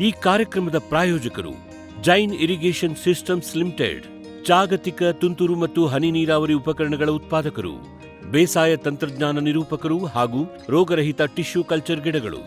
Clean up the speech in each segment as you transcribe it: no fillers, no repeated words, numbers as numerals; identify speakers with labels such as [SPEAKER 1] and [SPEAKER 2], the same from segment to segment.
[SPEAKER 1] ಈ ಕಾರ್ಯಕ್ರಮದ ಪ್ರಾಯೋಜಕರು ಜೈನ್ ಇರಿಗೇಷನ್ ಸಿಸ್ಟಮ್ಸ್ ಲಿಮಿಟೆಡ್, ಜಾಗತಿಕ ತುಂತುರು ಮತ್ತು ಹನಿ ನೀರಾವರಿ ಉಪಕರಣಗಳ ಉತ್ಪಾದಕರು, ಬೇಸಾಯ ತಂತ್ರಜ್ಞಾನ ನಿರೂಪಕರು ಹಾಗೂ ರೋಗರಹಿತ ಟಿಶ್ಯೂ ಕಲ್ಚರ್ ಗಿಡಗಳು.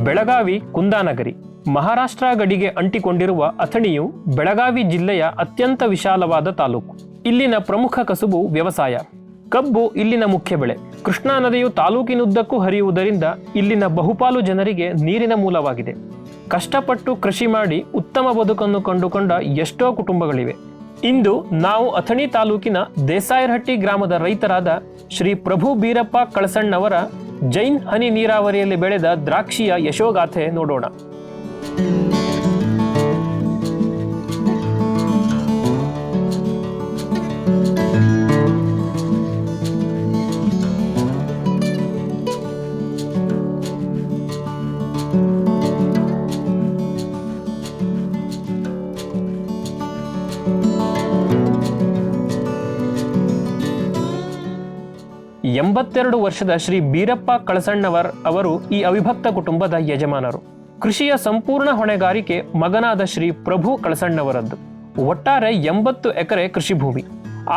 [SPEAKER 2] ಬೆಳಗಾವಿ ಕುಂದಾನಗರಿ ಮಹಾರಾಷ್ಟ್ರ ಗಡಿಗೆ ಅಂಟಿಕೊಂಡಿರುವ ಅಥಣಿಯು ಬೆಳಗಾವಿ ಜಿಲ್ಲೆಯ ಅತ್ಯಂತ ವಿಶಾಲವಾದ ತಾಲೂಕು. ಇಲ್ಲಿನ ಪ್ರಮುಖ ಕಸುಬು ವ್ಯವಸಾಯ. ಕಬ್ಬು ಇಲ್ಲಿನ ಮುಖ್ಯ ಬೆಳೆ. ಕೃಷ್ಣಾ ನದಿಯು ತಾಲೂಕಿನುದ್ದಕ್ಕೂ ಹರಿಯುವುದರಿಂದ ಇಲ್ಲಿನ ಬಹುಪಾಲು ಜನರಿಗೆ ನೀರಿನ ಮೂಲವಾಗಿದೆ. ಕಷ್ಟಪಟ್ಟು ಕೃಷಿ ಮಾಡಿ ಉತ್ತಮ ಬದುಕನ್ನು ಕಂಡುಕೊಂಡ ಎಷ್ಟೋ ಕುಟುಂಬಗಳಿವೆ. ಇಂದು ನಾವು ಅಥಣಿ ತಾಲೂಕಿನ ದೇಸಾಯರಹಟ್ಟಿ ಗ್ರಾಮದ ರೈತರಾದ ಶ್ರೀ ಪ್ರಭು ಬೀರಪ್ಪ ಕಳಸಣ್ಣವರ ಜೈನ್ ಹನಿ ನೀರಾವರಿಯಲ್ಲಿ ಬೆಳೆದ ದ್ರಾಕ್ಷಿಯ ಯಶೋಗಾಥೆ ನೋಡೋಣ. ಎಂಬತ್ತೆರಡು ವರ್ಷದ ಶ್ರೀ ಬೀರಪ್ಪ ಕಳಸಣ್ಣವರ್ ಅವರು ಈ ಅವಿಭಕ್ತ ಕುಟುಂಬದ ಯಜಮಾನರು. ಕೃಷಿಯ ಸಂಪೂರ್ಣ ಹೊಣೆಗಾರಿಕೆ ಮಗನಾದ ಶ್ರೀ ಪ್ರಭು ಕಳಸಣ್ಣವರದ್ದು. ಒಟ್ಟಾರೆ 80 ಎಕರೆ ಕೃಷಿ ಭೂಮಿ.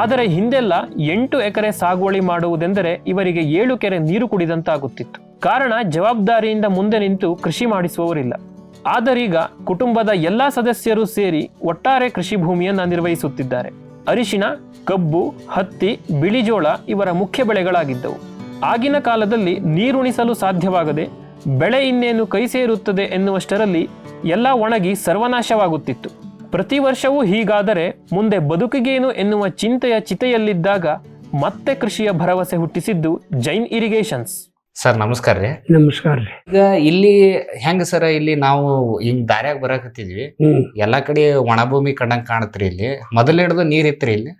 [SPEAKER 2] ಆದರೆ ಹಿಂದೆಲ್ಲ 8 ಎಕರೆ ಸಾಗುವಳಿ ಮಾಡುವುದೆಂದರೆ ಇವರಿಗೆ 7 ಕೆರೆ ನೀರು ಕುಡಿದಂತಾಗುತ್ತಿತ್ತು. ಕಾರಣ ಜವಾಬ್ದಾರಿಯಿಂದ ಮುಂದೆ ನಿಂತು ಕೃಷಿ ಮಾಡಿಸುವವರಿಲ್ಲ. ಆದರೀಗ ಕುಟುಂಬದ ಎಲ್ಲಾ ಸದಸ್ಯರು ಸೇರಿ ಒಟ್ಟಾರೆ ಕೃಷಿ ಭೂಮಿಯನ್ನ ನಿರ್ವಹಿಸುತ್ತಿದ್ದಾರೆ. ಅರಿಶಿಣ, ಕಬ್ಬು, ಹತ್ತಿ, ಬಿಳಿಜೋಳ ಇವರ ಮುಖ್ಯ ಬೆಳೆಗಳಾಗಿದ್ದವು. ಆಗಿನ ಕಾಲದಲ್ಲಿ ನೀರುಣಿಸಲು ಸಾಧ್ಯವಾಗದೆ ಬೆಳೆ ಇನ್ನೇನು ಕೈ ಸೇರುತ್ತದೆ ಎನ್ನುವಷ್ಟರಲ್ಲಿ ಎಲ್ಲ ಒಣಗಿ ಸರ್ವನಾಶವಾಗುತ್ತಿತ್ತು. ಪ್ರತಿ ವರ್ಷವೂ ಹೀಗಾದರೆ ಮುಂದೆ ಬದುಕಿಗೇನು ಎನ್ನುವ ಚಿಂತೆಯ ಚಿತೆಯಲ್ಲಿದ್ದಾಗ ಮತ್ತೆ ಕೃಷಿಯ ಭರವಸೆ ಹುಟ್ಟಿಸಿದ್ದು ಜೈನ್ ಇರಿಗೇಷನ್ಸ್.
[SPEAKER 3] ಸರ್ ನಮಸ್ಕಾರ ರೀ.
[SPEAKER 4] ನಮಸ್ಕಾರ ರೀ.
[SPEAKER 3] ಈಗ ಇಲ್ಲಿ ಹೆಂಗ ಸರ, ಇಲ್ಲಿ ನಾವು ಹಿಂಗ್ ದಾರ್ಯಾಗ ಬರಾಕತ್ತಿದ್ವಿ, ಎಲ್ಲಾ ಕಡೆ ಒಣಭೂಮಿ ಕಂಡಂಗ್ ಕಾಣತ್ರಿ. ಇಲ್ಲಿ ಮೊದಲ ಹಿಡ್ದು ನೀರ್ ಇತ್ರಿ? ಇಲ್ಲಿ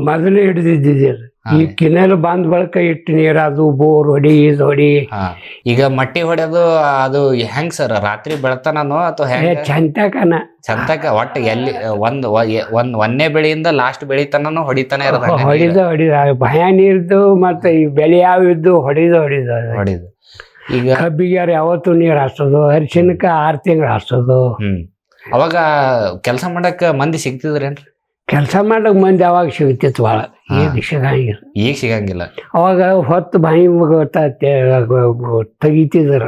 [SPEAKER 4] ಮೊದಲೇ ಹಿಡಿದಿದ್ದೀರಿ. ಈ ಕಿನೆಲ್ ಬಂದ್ ಬಳಕ ಇಟ್ಟು ನೀರ್ ಅದು ಬೋರ್ ಹೊಡಿ.
[SPEAKER 3] ಈಗ ಮಟ್ಟಿ ಹೊಡೆದು ಅದು ಹೆಂಗ್ ಸರ್, ರಾತ್ರಿ ಬೆಳತನೋ ಅಥವಾ ಹೆಂಗ? ಚಂತಕ ಒಟ್ಟ ಎಲ್ಲಿ ಒಂದೇ ಬೆಳೆಯಿಂದ ಲಾಸ್ಟ್ ಬೆಳಿತನೂ ಹೊಡಿತಾನೆ
[SPEAKER 4] ಹೊಡಿದ ಭಯ ನೀರ್ದು ಮತ್ತೆ ಈ ಬೆಳೆ ಯಾವ ಇದ್ದು ಹೊಡಿದ. ಈಗ ಕಬ್ಬಿಗೆ ಯಾವತ್ತು ನೀರ್ ಹಾಸೋದು, ಅರಿಶಿಣಕ್ಕ 6 ತಿಂಗಳು ಹಾಸೋದು.
[SPEAKER 3] ಅವಾಗ ಕೆಲಸ ಮಾಡಕ್ ಮಂದಿ ಸಿಗ್ತಿದ್ರೇನ್ರಿ?
[SPEAKER 4] ಕೆಲಸ ಮಾಡಕ್ ಮಂದಿ ಅವಾಗ ಸಿಗ್ತಿತ್ತು ಭಾಳ. ಈಗ
[SPEAKER 3] ಸಿಗಂಗಿಲ್ಲ.
[SPEAKER 4] ಅವಾಗ ಹೊತ್ತು ಬಾಯಿ ತೆಗಿತಿದ್ರ.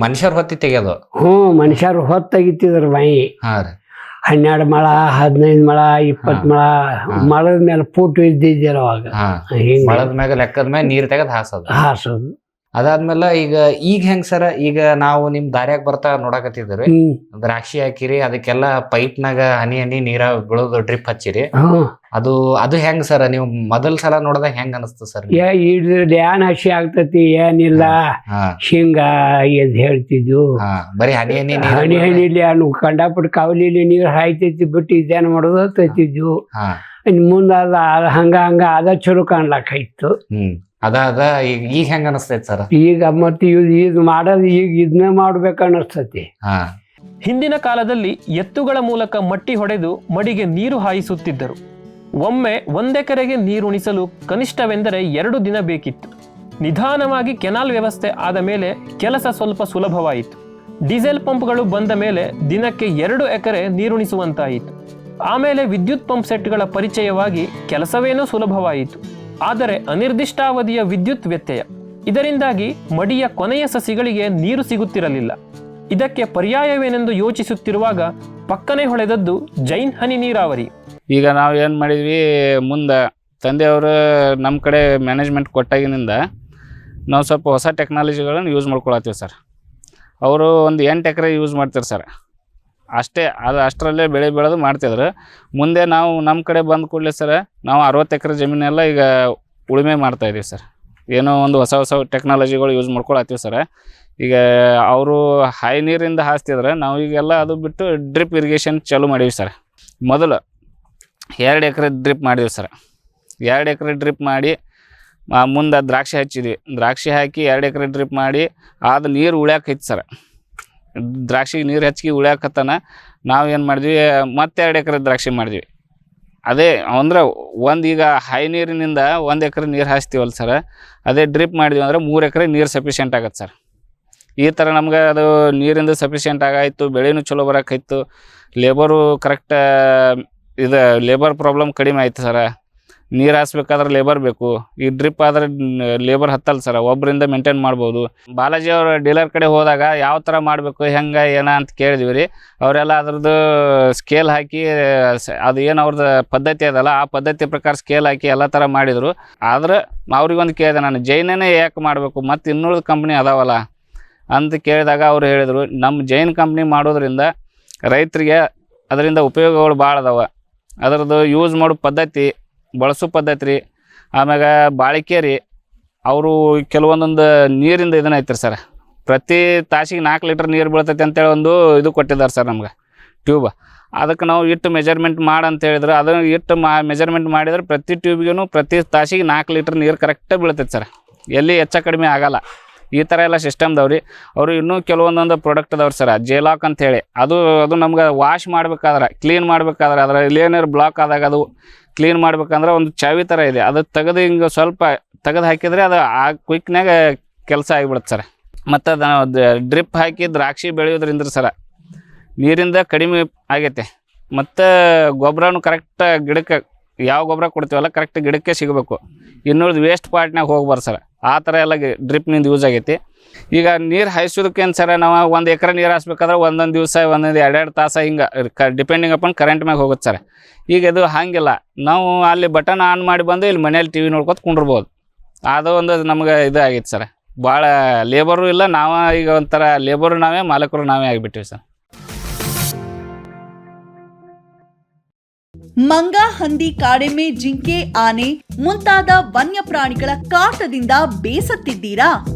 [SPEAKER 3] ಮನುಷ್ಯರ್ ಹೊತ್ತಿ ತೆಗಿಯೋದು?
[SPEAKER 4] ಮನುಷ್ಯರು ಹೊತ್ತು ತೆಗಿತಿದ್ರ ಬಾಯಿ. 12 ಮೊಳ, 15 ಮೊಳ, 20 ಮೊಳ ಮಳದ ಮೇಲೆ ಫೂಟು ಇದ್ದಿದ್ದೀರ ಅವಾಗ.
[SPEAKER 3] ಮಳದ ಮ್ಯಾಗ ಲೆಕ್ಕದ ಮ್ಯಾಗ ನೀರ್ ತೆಗದ್ ಹಾಸೋದು. ಅದಾದ್ಮೇಲೆ ಈಗ ಹೆಂಗ್ ಸರ, ಈಗ ನಾವು ನಿಮ್ ದಾರ್ಯಾಗ ಬರ್ತಾ ನೋಡಕತ್ತಿದ್ರಿ, ದ್ರಾಕ್ಷಿ ಹಾಕಿರಿ, ಅದಕ್ಕೆಲ್ಲ ಪೈಪ್ನಾಗ ಹನಿ ನೀರ ಬೀಳೋದು ಡ್ರಿಪ್ ಹಚ್ಚಿರಿ. ಅದು ಹೆಂಗ್ ಸರ, ನೀವು ಮೊದಲ್ ಸಲ ನೋಡಿದಾಗ ಹೆಂಗ್ ಅನಸ್ತು ಸರ್?
[SPEAKER 4] ಏನ್ ಹಸಿ ಆಗ್ತತಿ ಏನಿಲ್ಲ, ಶೇಂಗಾ ಎದ್ ಹೇಳ್ತಿದ್ವು.
[SPEAKER 3] ಬರೀ
[SPEAKER 4] ಹನಿ ಕಂಡಾಪಟ್ಟು ಕಾವಲಿಲಿ ನೀರ್ ಹಾಯ್ತೈತಿ ಬಿಟ್ಟು ಇದೇನ್ ಮಾಡೋದು ತತ್ತಿದ್ವು. ಮುಂದ ಹಂಗ ಅದ ಚಲೋ ಕಾಣ್ಲಾಕಾಯ್ತು.
[SPEAKER 3] ಅದ ಈಗ ಹೆಂಗ ಅನಸ್ತೈತಿ ಸರ್?
[SPEAKER 4] ಈಗ ಮತ್ತೆ ಇದು ಮಾಡೋದು ಈಗ ಇದನ್ನ ಮಾಡ್ಬೇಕು ಅನಿಸ್ತತಿ.
[SPEAKER 2] ಹಿಂದಿನ ಕಾಲದಲ್ಲಿ ಎತ್ತುಗಳ ಮೂಲಕ ಮಟ್ಟಿ ಹೊಡೆದು ಮಡಿಗೆ ನೀರು ಹಾಯಿಸುತ್ತಿದ್ದರು. ಒಮ್ಮೆ 1 ಎಕರೆಗೆ ನೀರುಣಿಸಲು ಕನಿಷ್ಠವೆಂದರೆ 2 ದಿನ ಬೇಕಿತ್ತು. ನಿಧಾನವಾಗಿ ಕೆನಾಲ್ ವ್ಯವಸ್ಥೆ ಆದ ಮೇಲೆ ಕೆಲಸ ಸ್ವಲ್ಪ ಸುಲಭವಾಯಿತು. ಡೀಸೆಲ್ ಪಂಪ್ಗಳು ಬಂದ ಮೇಲೆ ದಿನಕ್ಕೆ 2 ಎಕರೆ ನೀರುಣಿಸುವಂತಾಯಿತು. ಆಮೇಲೆ ವಿದ್ಯುತ್ ಪಂಪ್ ಸೆಟ್ಗಳ ಪರಿಚಯವಾಗಿ ಕೆಲಸವೇನೋ ಸುಲಭವಾಯಿತು. ಆದರೆ ಅನಿರ್ದಿಷ್ಟಾವಧಿಯ ವಿದ್ಯುತ್ ವ್ಯತ್ಯಯ, ಇದರಿಂದಾಗಿ ಮಡಿಯ ಕೊನೆಯ ಸಸಿಗಳಿಗೆ ನೀರು ಸಿಗುತ್ತಿರಲಿಲ್ಲ. ಇದಕ್ಕೆ ಪರ್ಯಾಯವೇನೆಂದು ಯೋಚಿಸುತ್ತಿರುವಾಗ ಪಕ್ಕನೆ ಹೊಳೆದದ್ದು ಜೈನ್ ಹನಿ ನೀರಾವರಿ.
[SPEAKER 5] ಈಗ ನಾವು ಏನು ಮಾಡಿದ್ವಿ, ಮುಂದೆ ತಂದೆಯವರು ನಮ್ಮ ಕಡೆ ಮ್ಯಾನೇಜ್ಮೆಂಟ್ ಕೊಟ್ಟಾಗಿನಿಂದ ನಾವು ಸ್ವಲ್ಪ ಹೊಸ ಟೆಕ್ನಾಲಜಿಗಳನ್ನು ಯೂಸ್ ಮಾಡ್ಕೊಳತ್ತೀವಿ ಸರ್. ಅವರು ಒಂದು 8 ಎಕರೆ ಯೂಸ್ ಮಾಡ್ತಾರೆ ಸರ್. ಅಷ್ಟರಲ್ಲೇ ಬೆಳೆ ಬೆಳೆದು ಮಾಡ್ತಿದ್ರು. ಮುಂದೆ ನಾವು ನಮ್ಮ ಕಡೆ ಬಂದ ಕೂಡಲೇ ಸರ್, ನಾವು 60 ಎಕರೆ ಜಮೀನೆಲ್ಲ ಈಗ ಉಳುಮೆ ಮಾಡ್ತಾಯಿದ್ದೀವಿ ಸರ್. ಏನೋ ಒಂದು ಹೊಸ ಟೆಕ್ನಾಲಜಿಗಳು ಯೂಸ್ ಮಾಡ್ಕೊಳತ್ತೀವಿ ಸರ್. ಈಗ ಅವರು ಹೈ ನೀರಿಂದ ಹಾಸ್ತಿದ್ರೆ ನಾವು ಈಗೆಲ್ಲ ಅದು ಬಿಟ್ಟು ಡ್ರಿಪ್ ಇರಿಗೇಷನ್ ಚಾಲೂ ಮಾಡೀವಿ ಸರ್. ಮೊದಲು 2 ಎಕರೆ ಡ್ರಿಪ್ ಮಾಡಿದ್ವಿ ಸರ್. 2 ಎಕರೆ ಡ್ರಿಪ್ ಮಾಡಿ ಮುಂದೆ ದ್ರಾಕ್ಷಿ ಹಚ್ಚಿದ್ವಿ. ದ್ರಾಕ್ಷಿ ಹಾಕಿ 2 ಎಕರೆ ಡ್ರಿಪ್ ಮಾಡಿ ಅದು ನೀರು ಉಳ್ಯಾಕೈತಿ ಸರ್. ದ್ರಾಕ್ಷಿಗೆ ನೀರು ಹೆಚ್ಚಿಗೆ ಉಳ್ಯಾಕತ್ತಾನ ನಾವು ಏನು ಮಾಡಿದ್ವಿ, ಮತ್ತೆ 2 ಎಕರೆ ದ್ರಾಕ್ಷಿ ಮಾಡಿದ್ವಿ. ಅದೇ ಅಂದ್ರೆ ಈಗ ಹೈ ನೀರಿನಿಂದ 1 ಎಕರೆ ನೀರು ಹಾಯಿಸ್ತೀವಲ್ಲ ಸರ್, ಅದೇ ಡ್ರಿಪ್ ಮಾಡಿದ್ವಿ ಅಂದ್ರೆ 3 ಎಕರೆ ನೀರು ಸಫಿಷಿಯೆಂಟ್ ಆಗತ್ತೆ ಸರ್. ಈ ಥರ ನಮ್ಗೆ ಅದು ನೀರಿಂದ ಸಫಿಷಿಯೆಂಟ್ ಆಗಾಯಿತು, ಬೆಳೆನೂ ಚಲೋ ಬರೋಕ್ಕಾಯ್ತು, ಲೇಬರು ಕರೆಕ್ಟ್ ಲೇಬರ್ ಪ್ರಾಬ್ಲಮ್ ಕಡಿಮೆ ಆಯ್ತು ಸರ. ನೀರು ಹಾಸ್ಬೇಕಾದ್ರೆ ಲೇಬರ್ ಬೇಕು, ಈ ಡ್ರಿಪ್ ಆದರೆ ಲೇಬರ್ ಹತ್ತಲ್ಲ ಸರ್, ಒಬ್ಬರಿಂದ ಮೇಂಟೈನ್ ಮಾಡ್ಬೋದು. ಬಾಲಾಜಿ ಅವ್ರ ಡೀಲರ್ ಕಡೆ ಹೋದಾಗ ಯಾವ ಥರ ಮಾಡಬೇಕು ಹೆಂಗೆ ಏನ ಅಂತ ಕೇಳಿದ್ವಿ ರೀ. ಅವರೆಲ್ಲ ಅದ್ರದ್ದು ಸ್ಕೇಲ್ ಹಾಕಿ ಅದು ಏನು ಅವ್ರದ್ದು ಪದ್ಧತಿ ಅದಲ್ಲ ಆ ಪದ್ಧತಿ ಪ್ರಕಾರ ಸ್ಕೇಲ್ ಹಾಕಿ ಎಲ್ಲ ಥರ ಮಾಡಿದರು. ಆದ್ರೆ ಅವ್ರಿಗೊಂದು ಕೇಳಿದೆ ನಾನು, ಜೈನೇ ಯಾಕೆ ಮಾಡಬೇಕು, ಮತ್ತು ಇನ್ನುಳಿದ ಕಂಪ್ನಿ ಅದಾವಲ್ಲ ಅಂತ ಕೇಳಿದಾಗ ಅವ್ರು ಹೇಳಿದರು, ನಮ್ಮ ಜೈನ್ ಕಂಪ್ನಿ ಮಾಡೋದ್ರಿಂದ ರೈತರಿಗೆ ಅದರಿಂದ ಉಪಯೋಗಗಳು ಭಾಳ ಅದಾವ. ಅದರದ್ದು ಯೂಸ್ ಮಾಡೋ ಪದ್ಧತಿ, ಬಳಸೋ ಪದ್ಧತಿ ರೀ, ಆಮ್ಯಾಗ ಬಾಳಿಕೆ ರೀ, ಅವರು ಕೆಲವೊಂದೊಂದು ನೀರಿಂದ ಇದನ್ನ ಐತ್ರಿ ಸರ್. ಪ್ರತಿ ತಾಸಿಗೆ 4 ಲೀಟರ್ ನೀರು ಬೀಳ್ತೈತೆ ಅಂತೇಳಿ ಒಂದು ಇದು ಕೊಟ್ಟಿದ್ದಾರೆ ಸರ್ ನಮ್ಗೆ ಟ್ಯೂಬ್. ಅದಕ್ಕೆ ನಾವು ಇಟ್ಟು ಮೆಜರ್ಮೆಂಟ್ ಅಂತ ಹೇಳಿದ್ರು. ಅದನ್ನು ಇಟ್ಟು ಮೆಜರ್ಮೆಂಟ್ ಮಾಡಿದ್ರೆ ಪ್ರತಿ ಟ್ಯೂಬ್ಗೂ ಪ್ರತಿ ತಾಸಿಗೆ 4 ಲೀಟರ್ ನೀರು ಕರೆಕ್ಟಾಗಿ ಬೀಳ್ತೈತೆ ಸರ್, ಎಲ್ಲಿ ಹೆಚ್ಚ ಕಡಿಮೆ ಆಗಲ್ಲ. ಈ ಥರ ಎಲ್ಲ ಸಿಸ್ಟಮ್ದವ್ರಿ. ಅವರು ಇನ್ನೂ ಕೆಲವೊಂದೊಂದು ಪ್ರಾಡಕ್ಟ್ ಅದಾವ್ರಿ ಸರ್, ಜೇಲಾಕ್ ಅಂಥೇಳಿ. ಅದು ನಮ್ಗೆ ವಾಶ್ ಮಾಡ್ಬೇಕಾದ್ರೆ, ಕ್ಲೀನ್ ಮಾಡ್ಬೇಕಾದ್ರೆ, ಅದರ ಏನಾರು ಬ್ಲಾಕ್ ಆದಾಗ ಅದು ಕ್ಲೀನ್ ಮಾಡ್ಬೇಕಂದ್ರೆ ಒಂದು ಚಾವಿ ಥರ ಇದೆ, ಅದು ತೆಗೆದು ಹಿಂಗೆ ಸ್ವಲ್ಪ ತೆಗೆದು ಹಾಕಿದರೆ ಅದು ಆ ಕ್ವಿಕ್ನಾಗ ಕೆಲಸ ಆಗಿಬಿಡುತ್ತೆ ಸರ್. ಮತ್ತು ಅದು ಡ್ರಿಪ್ ಹಾಕಿ ದ್ರಾಕ್ಷಿ ಬೆಳೆಯೋದ್ರಿಂದ ಸರ ನೀರಿಂದ ಕಡಿಮೆ ಆಗೈತೆ. ಮತ್ತು ಗೊಬ್ಬರನೂ ಕರೆಕ್ಟ್ ಗಿಡಕ್ಕೆ ಯಾವ ಗೊಬ್ಬರ ಕೊಡ್ತೀವಲ್ಲ ಕರೆಕ್ಟ್ ಗಿಡಕ್ಕೆ ಸಿಗಬೇಕು, ಇನ್ನುಳಿದ ವೇಸ್ಟ್ ಪಾರ್ಟ್ನಾಗ ಹೋಗ್ಬಾರ್ದು ಸರ್. ಆ ಥರ ಎಲ್ಲ ಡ್ರಿಪ್ನಿಂದ ಯೂಸ್ ಆಗೈತಿ. ಈಗ ನೀರು ಹಾಯಿಸೋದಕ್ಕೇನು ಸರ, ನಾವು 1 ಎಕರೆ ನೀರು ಹಾಸ್ಬೇಕಾದ್ರೆ ಒಂದೊಂದು ದಿವಸ 1-2 ತಾಸು ಹಿಂಗೆ ಡಿಪೆಂಡಿಂಗ್ ಅಪಾನ್ ಕರೆಂಟ್ ಮ್ಯಾಗ ಹೋಗುತ್ತೆ ಸರ್. ಈಗ ಇದು ಹಾಗಿಲ್ಲ, ನಾವು ಅಲ್ಲಿ ಬಟನ್ ಆನ್ ಮಾಡಿ ಬಂದು ಇಲ್ಲಿ ಮನೇಲಿ TV ನೋಡ್ಕೊತ ಕುಂಡಿರ್ಬೋದು. ಅದು ಒಂದು ನಮ್ಗೆ ಇದು ಆಗೈತೆ ಸರ್. ಭಾಳ ಲೇಬರು ಇಲ್ಲ, ನಾವು ಈಗ ಒಂಥರ ಲೇಬರು ನಾವೇ, ಮಾಲಕರು ನಾವೇ ಆಗಿಬಿಟ್ಟಿವಿ ಸರ್.
[SPEAKER 6] ಮಂಗ, ಹಂದಿ, ಕಾಡೆಮ್ಮೆ, ಜಿಂಕೆ, ಆನೆ ಮುಂತಾದ ವನ್ಯ ಪ್ರಾಣಿಗಳ ಕಾಟದಿಂದ ಬೇಸತ್ತಿದ್ದೀರಾ?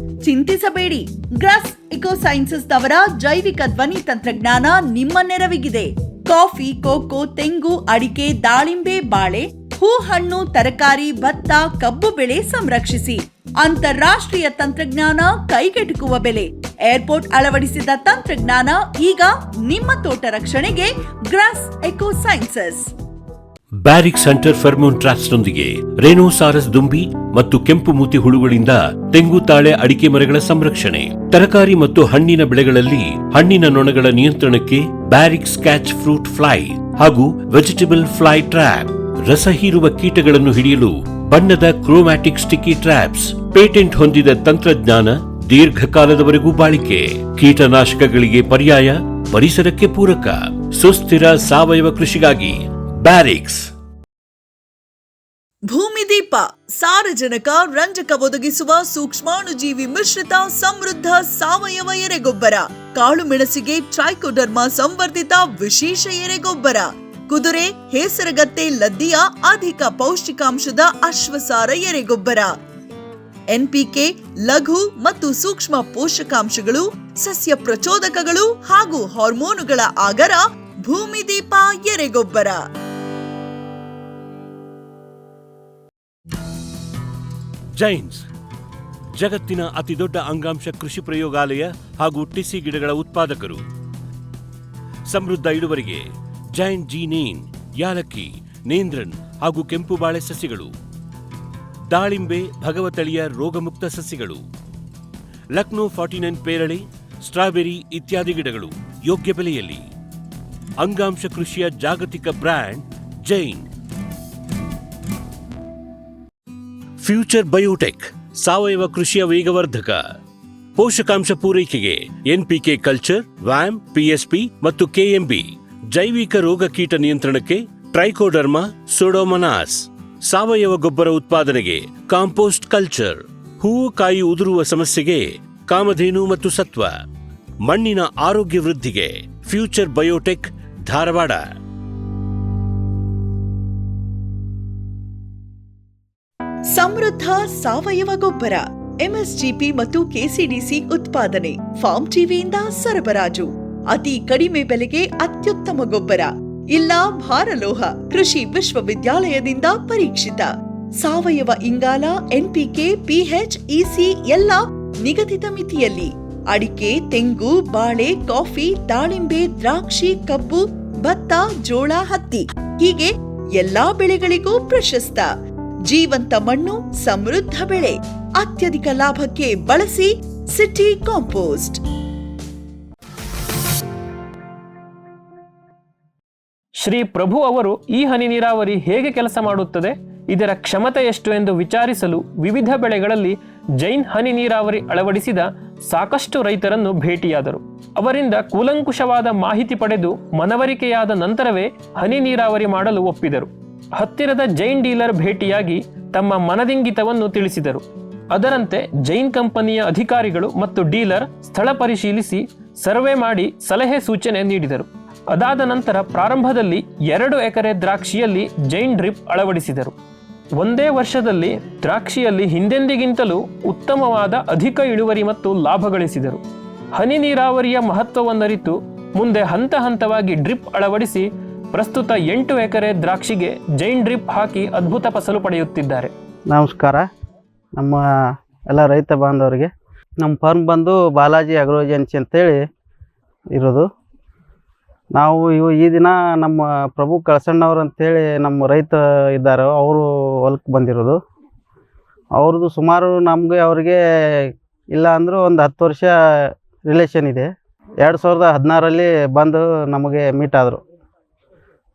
[SPEAKER 6] ಚಿಂತಿಸಬೇಡಿ. ಗ್ರಾಸ್ ಇಕೋಸೈನ್ಸಸ್ ನವರ ಜೈವಿಕ ಧ್ವನಿ ತಂತ್ರಜ್ಞಾನ ನಿಮ್ಮ ನೆರವಿಗಿದೆ. ಕಾಫಿ, ಕೋಕೋ, ತೆಂಗು, ಅಡಿಕೆ, ದಾಳಿಂಬೆ, ಬಾಳೆ, ಹೂ, ಹಣ್ಣು, ತರಕಾರಿ, ಭತ್ತ, ಕಬ್ಬು ಬೆಳೆ ಸಂರಕ್ಷಿಸಿ. ಅಂತಾರಾಷ್ಟ್ರೀಯ ತಂತ್ರಜ್ಞಾನ, ಕೈಗೆಟುಕುವ ಬೆಲೆ. ಏರ್ಪೋರ್ಟ್ ಅಳವಡಿಸಿದ ತಂತ್ರಜ್ಞಾನ ಈಗ ನಿಮ್ಮ ತೋಟ ರಕ್ಷಣೆಗೆ. ಗ್ರಾಸ್ ಇಕೋಸೈನ್ಸಸ್.
[SPEAKER 1] ಬ್ಯಾರಿಕ್ ಸೆಂಟರ್ ಫೆರ್ಮೋನ್ ಟ್ರಾಪ್ಸ್ನೊಂದಿಗೆ ರೇನೋಸಾರಸ್ ದುಂಬಿ ಮತ್ತು ಕೆಂಪು ಮೂತಿ ಹುಳುಗಳಿಂದ ತೆಂಗು, ತಾಳೆ, ಅಡಿಕೆ ಮರಗಳ ಸಂರಕ್ಷಣೆ. ತರಕಾರಿ ಮತ್ತು ಹಣ್ಣಿನ ಬೆಳೆಗಳಲ್ಲಿ ಹಣ್ಣಿನ ನೊಣಗಳ ನಿಯಂತ್ರಣಕ್ಕೆ ಬ್ಯಾರಿಕ್ ಸ್ಕ್ಯಾಚ್ ಫ್ರೂಟ್ ಫ್ಲೈ ಹಾಗೂ ವೆಜಿಟೇಬಲ್ ಫ್ಲೈ ಟ್ರ್ಯಾಪ್. ರಸ ಹೀರುವ ಕೀಟಗಳನ್ನು ಹಿಡಿಯಲು ಬಣ್ಣದ ಕ್ರೋಮ್ಯಾಟಿಕ್ ಸ್ಟಿಕ್ಕಿ ಟ್ರ್ಯಾಪ್ಸ್. ಪೇಟೆಂಟ್ ಹೊಂದಿದ ತಂತ್ರಜ್ಞಾನ, ದೀರ್ಘಕಾಲದವರೆಗೂ ಬಾಳಿಕೆ. ಕೀಟನಾಶಕಗಳಿಗೆ ಪರ್ಯಾಯ, ಪರಿಸರಕ್ಕೆ ಪೂರಕ. ಸುಸ್ಥಿರ ಸಾವಯವ ಕೃಷಿಗಾಗಿ ಬ್ಯಾರಿಕ್ಸ್.
[SPEAKER 6] ಭೂಮಿದೀಪ ಸಾರಜನಕ, ರಂಜಕ ಒದಗಿಸುವ ಸೂಕ್ಷ್ಮಾಣುಜೀವಿ ಮಿಶ್ರಿತ ಸಮೃದ್ಧ ಸಾವಯವ ಎರೆಗೊಬ್ಬರ. ಕಾಳು ಮೆಣಸಿಗೆ ಟ್ರೈಕೋಡರ್ಮಾ ಸಂವರ್ಧಿತ ವಿಶೇಷ ಎರೆಗೊಬ್ಬರ. ಕುದುರೆ, ಹೇಸರಗತ್ತೆ, ಲದ್ದಿಯ ಅಧಿಕ ಪೌಷ್ಟಿಕಾಂಶದ ಅಶ್ವಸಾರ ಎರೆಗೊಬ್ಬರ. NPK, ಲಘು ಮತ್ತು ಸೂಕ್ಷ್ಮ ಪೋಷಕಾಂಶಗಳು, ಸಸ್ಯ ಪ್ರಚೋದಕಗಳು ಹಾಗೂ ಹಾರ್ಮೋನುಗಳ ಆಗರ. ಭೂಮಿದೀಪ ಎರೆಗೊಬ್ಬರ.
[SPEAKER 1] ಜೈನ್ಸ್ ಜಗತ್ತಿನ ಅತಿದೊಡ್ಡ ಅಂಗಾಂಶ ಕೃಷಿ ಪ್ರಯೋಗಾಲಯ ಹಾಗೂ ಟಿಸಿ ಗಿಡಗಳ ಉತ್ಪಾದಕರು. ಸಮೃದ್ಧ ಇಳುವರಿಗೆ ಜೈನ್ ಜೀನೇನ್, ಯಾಲಕ್ಕಿ, ನೇಂದ್ರನ್ ಹಾಗೂ ಕೆಂಪು ಬಾಳೆ ಸಸಿಗಳು, ದಾಳಿಂಬೆ, ಭಗವತಳಿಯ ರೋಗಮುಕ್ತ ಸಸಿಗಳು, ಲಕ್ನೋ 49 ಪೇರಳೆ, ಸ್ಟ್ರಾಬೆರಿ ಇತ್ಯಾದಿ ಗಿಡಗಳು ಯೋಗ್ಯ ಬೆಲೆಯಲ್ಲಿ. ಅಂಗಾಂಶ ಕೃಷಿಯ ಜಾಗತಿಕ ಬ್ರ್ಯಾಂಡ್ ಜೈನ್. ಫ್ಯೂಚರ್ ಬಯೋಟೆಕ್ ಸಾವಯವ ಕೃಷಿಯ ವೇಗವರ್ಧಕ. ಪೋಷಕಾಂಶ ಪೂರೈಕೆಗೆ NPK ಕಲ್ಚರ್, ವ್ಯಾಮ್, PSP ಮತ್ತು KMB. ಜೈವಿಕ ರೋಗ ಕೀಟ ನಿಯಂತ್ರಣಕ್ಕೆ ಟ್ರೈಕೋಡರ್ಮಾ, ಸೂಡೋಮೊನಾಸ್. ಸಾವಯವ ಗೊಬ್ಬರ ಉತ್ಪಾದನೆಗೆ ಕಾಂಪೋಸ್ಟ್ ಕಲ್ಚರ್. ಹೂವು ಕಾಯಿ ಉದುರುವ ಸಮಸ್ಯೆಗೆ ಕಾಮಧೇನು ಮತ್ತು ಸತ್ವ. ಮಣ್ಣಿನ ಆರೋಗ್ಯ ವೃದ್ಧಿಗೆ ಫ್ಯೂಚರ್ ಬಯೋಟೆಕ್, ಧಾರವಾಡ.
[SPEAKER 6] ಸಮೃದ್ಧ ಸಾವಯವ ಗೊಬ್ಬರ, MSGP ಮತ್ತು KCDC ಉತ್ಪಾದನೆ, ಫಾರ್ಮ್ ಟಿವಿಯಿಂದ ಸರಬರಾಜು. ಅತಿ ಕಡಿಮೆ ಬೆಲೆಗೆ ಅತ್ಯುತ್ತಮ ಗೊಬ್ಬರ. ಇಲ್ಲ ಭಾರಲೋಹ, ಕೃಷಿ ವಿಶ್ವವಿದ್ಯಾಲಯದಿಂದ ಪರೀಕ್ಷಿತ. ಸಾವಯವ ಇಂಗಾಲ, NPK, PH, EC ಎಲ್ಲ ನಿಗದಿತ ಮಿತಿಯಲ್ಲಿ. ಅಡಿಕೆ, ತೆಂಗು, ಬಾಳೆ, ಕಾಫಿ, ದಾಳಿಂಬೆ, ದ್ರಾಕ್ಷಿ, ಕಬ್ಬು, ಭತ್ತ, ಜೋಳ, ಹತ್ತಿ ಹೀಗೆ ಎಲ್ಲಾ ಬೆಳೆಗಳಿಗೂ ಪ್ರಶಸ್ತ. ಜೀವಂತ ಮಣ್ಣು, ಸಮೃದ್ಧ ಬೆಳೆ. ಅತ್ಯಧಿಕ ಲಾಭಕ್ಕೆ ಬಳಸಿ ಸಿಟಿ ಕಾಂಪೋಸ್ಟ್.
[SPEAKER 2] ಶ್ರೀ ಪ್ರಭು ಅವರು ಈ ಹನಿ ನೀರಾವರಿ ಹೇಗೆ ಕೆಲಸ ಮಾಡುತ್ತದೆ, ಇದರ ಕ್ಷಮತೆ ಎಷ್ಟು ಎಂದು ವಿಚಾರಿಸಲು ವಿವಿಧ ಬೆಳೆಗಳಲ್ಲಿ ಜೈನ್ ಹನಿ ನೀರಾವರಿ ಅಳವಡಿಸಿದ ಸಾಕಷ್ಟು ರೈತರನ್ನು ಭೇಟಿಯಾದರು. ಅವರಿಂದ ಕೂಲಂಕುಷವಾದ ಮಾಹಿತಿ ಪಡೆದು ಮನವರಿಕೆಯಾದ ನಂತರವೇ ಹನಿ ನೀರಾವರಿ ಮಾಡಲು ಒಪ್ಪಿದರು. ಹತ್ತಿರದ ಜೈನ್ ಡೀಲರ್ ಭೇಟಿಯಾಗಿ ತಮ್ಮ ಮನದಿಂಗಿತವನ್ನು ತಿಳಿಸಿದರು. ಅದರಂತೆ ಜೈನ್ ಕಂಪನಿಯ ಅಧಿಕಾರಿಗಳು ಮತ್ತು ಡೀಲರ್ ಸ್ಥಳ ಪರಿಶೀಲಿಸಿ ಸರ್ವೆ ಮಾಡಿ ಸಲಹೆ ಸೂಚನೆ ನೀಡಿದರು. ಅದಾದ ನಂತರ ಪ್ರಾರಂಭದಲ್ಲಿ 2 ಎಕರೆ ದ್ರಾಕ್ಷಿಯಲ್ಲಿ ಜೈನ್ ಡ್ರಿಪ್ ಅಳವಡಿಸಿದರು. ಒಂದೇ ವರ್ಷದಲ್ಲಿ ದ್ರಾಕ್ಷಿಯಲ್ಲಿ ಹಿಂದೆಂದಿಗಿಂತಲೂ ಉತ್ತಮವಾದ ಅಧಿಕ ಇಳುವರಿ ಮತ್ತು ಲಾಭ ಗಳಿಸಿದರು. ಹನಿ ನೀರಾವರಿಯ ಮಹತ್ವವನ್ನರಿತು ಮುಂದೆ ಹಂತ ಹಂತವಾಗಿ ಡ್ರಿಪ್ ಅಳವಡಿಸಿ ಪ್ರಸ್ತುತ 8 ಎಕರೆ ದ್ರಾಕ್ಷಿಗೆ ಜೈನ್ ಡ್ರಿಪ್ ಹಾಕಿ ಅದ್ಭುತ ಫಸಲು ಪಡೆಯುತ್ತಿದ್ದಾರೆ.
[SPEAKER 7] ನಮಸ್ಕಾರ. ನಮ್ಮ ಎಲ್ಲ ರೈತ ಬಾಂಧವರಿಗೆ, ನಮ್ಮ ಫರ್ಮ್ ಬಂದು ಬಾಲಾಜಿ ಅಗ್ರೋ ಏಜೆನ್ಸಿ ಅಂತೇಳಿ ಇರೋದು. ನಾವು ಈ ದಿನ ನಮ್ಮ ಪ್ರಭು ಕಳಸಣ್ಣವ್ರು ಅಂತೇಳಿ ನಮ್ಮ ರೈತ ಇದ್ದಾರೆ, ಅವರು ಹೊಲಕ್ಕೆ ಬಂದಿರೋದು. ಅವ್ರದ್ದು ಸುಮಾರು ನಮಗೆ ಅವರಿಗೆ ಇಲ್ಲ ಅಂದರೂ ಒಂದು 10 ವರ್ಷ ರಿಲೇಷನ್ ಇದೆ. 2016ರಲ್ಲಿ ಬಂದು ನಮಗೆ ಮೀಟ್ ಆದರು.